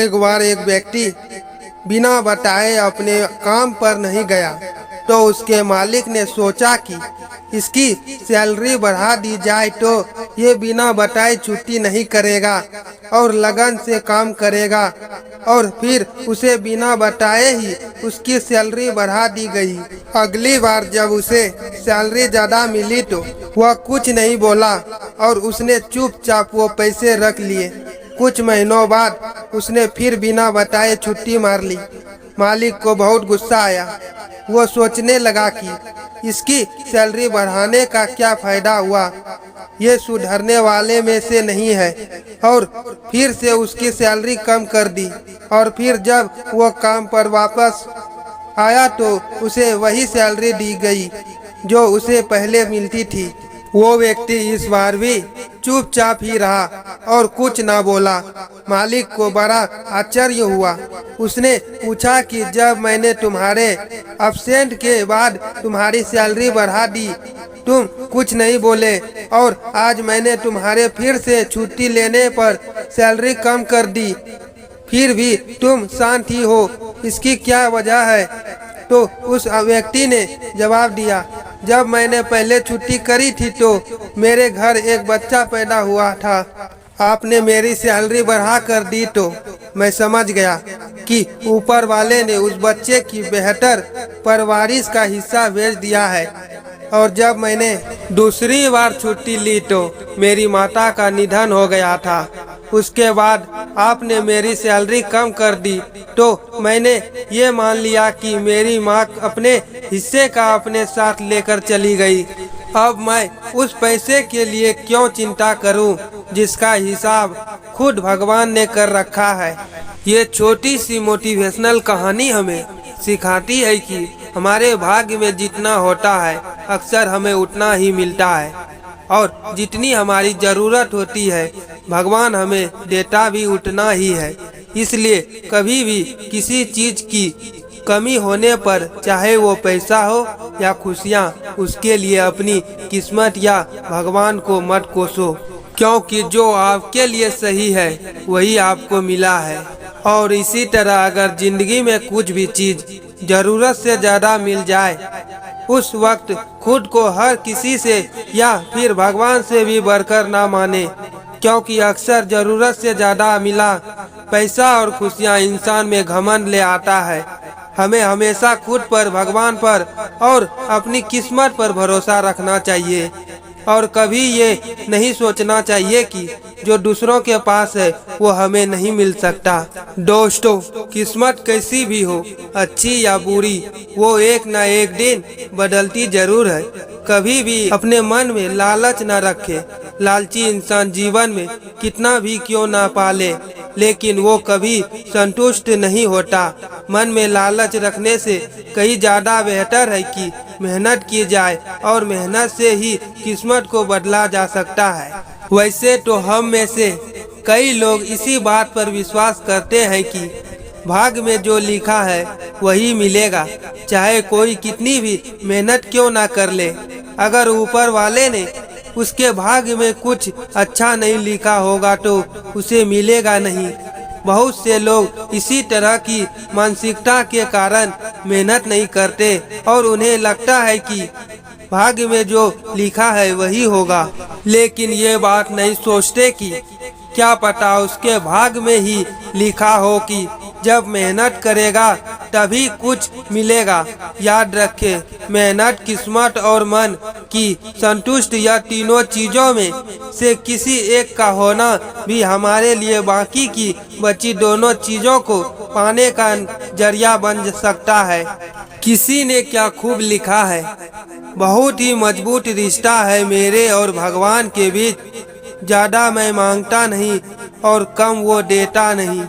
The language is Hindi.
एक बार एक व्यक्ति बिना बताए अपने काम पर नहीं गया, तो उसके मालिक ने सोचा कि इसकी सैलरी बढ़ा दी जाए तो ये बिना बताए छुट्टी नहीं करेगा और लगन से काम करेगा। और फिर उसे बिना बताए ही उसकी सैलरी बढ़ा दी गई। अगली बार जब उसे सैलरी ज़्यादा मिली तो वह कुछ नहीं बोला और उसने चुपचाप वो पैसे रख लिए। कुछ महीनों बाद उसने फिर बिना बताए छुट्टी मार ली। मालिक को बहुत गुस्सा आया। वो सोचने लगा कि इसकी सैलरी बढ़ाने का क्या फायदा हुआ, ये सुधरने वाले में से नहीं है। और फिर से उसकी सैलरी कम कर दी। और फिर जब वो काम पर वापस आया तो उसे वही सैलरी दी गई जो उसे पहले मिलती थी। वो व्यक्ति इस बार भी चुपचाप ही रहा और कुछ ना बोला। मालिक को बड़ा आश्चर्य हुआ। उसने पूछा कि जब मैंने तुम्हारे अब्सेंट के बाद तुम्हारी सैलरी बढ़ा दी, तुम कुछ नहीं बोले, और आज मैंने तुम्हारे फिर से छुट्टी लेने पर सैलरी कम कर दी, फिर भी तुम शांत ही हो, इसकी क्या वजह है? तो उस व्यक्ति ने जवाब दिया, जब मैंने पहले छुट्टी करी थी तो मेरे घर एक बच्चा पैदा हुआ था। आपने मेरी सैलरी बढ़ा कर दी तो मैं समझ गया कि ऊपर वाले ने उस बच्चे की बेहतर परवरिश का हिस्सा भेज दिया है। और जब मैंने दूसरी बार छुट्टी ली तो मेरी माता का निधन हो गया था। उसके बाद आपने मेरी सैलरी कम कर दी तो मैंने ये मान लिया कि मेरी माँ अपने हिस्से का अपने साथ लेकर चली गई। अब मैं उस पैसे के लिए क्यों चिंता करूं जिसका हिसाब खुद भगवान ने कर रखा है। ये छोटी सी मोटिवेशनल कहानी हमें सिखाती है कि हमारे भाग्य में जितना होता है अक्सर हमें उतना ही मिलता है, और जितनी हमारी ज़रूरत होती है भगवान हमें देता भी उतना ही है। इसलिए कभी भी किसी चीज़ की कमी होने पर, चाहे वो पैसा हो या खुशियाँ, उसके लिए अपनी किस्मत या भगवान को मत कोसो, क्योंकि जो आपके लिए सही है वही आपको मिला है। और इसी तरह अगर जिंदगी में कुछ भी चीज़ ज़रूरत से ज़्यादा मिल जाए, उस वक्त खुद को हर किसी से या फिर भगवान से भी बढ़कर ना माने, क्योंकि अक्सर ज़रूरत से ज़्यादा मिला पैसा और खुशियाँ इंसान में घमंड ले आता है। हमें हमेशा खुद पर, भगवान पर और अपनी किस्मत पर भरोसा रखना चाहिए, और कभी ये नहीं सोचना चाहिए कि जो दूसरों के पास है वो हमें नहीं मिल सकता। दोस्तों, किस्मत कैसी भी हो, अच्छी या बुरी, वो एक न एक दिन बदलती जरूर है। कभी भी अपने मन में लालच न रखे। लालची इंसान जीवन में कितना भी क्यों ना पाले, लेकिन वो कभी संतुष्ट नहीं होता। मन में लालच रखने से कहीं ज़्यादा बेहतर है कि मेहनत की जाए, और मेहनत से ही किस्मत को बदला जा सकता है। वैसे तो हम में से कई लोग इसी बात पर विश्वास करते हैं कि भाग्य में जो लिखा है वही मिलेगा, चाहे कोई कितनी भी मेहनत क्यों ना कर ले। अगर ऊपर वाले ने उसके भाग्य में कुछ अच्छा नहीं लिखा होगा तो उसे मिलेगा नहीं। बहुत से लोग इसी तरह की मानसिकता के कारण मेहनत नहीं करते और उन्हें लगता है कि भाग्य में जो लिखा है वही होगा, लेकिन ये बात नहीं सोचते कि क्या पता उसके भाग्य में ही लिखा हो कि जब मेहनत करेगा तभी कुछ मिलेगा। याद रखें, मेहनत, किस्मत और मन की संतुष्ट या तीनों चीजों में से किसी एक का होना भी हमारे लिए बाकी की बची दोनों चीजों को पाने का जरिया बन सकता है। किसी ने क्या खूब लिखा है, बहुत ही मजबूत रिश्ता है मेरे और भगवान के बीच, ज्यादा मैं मांगता नहीं और कम वो देता नहीं।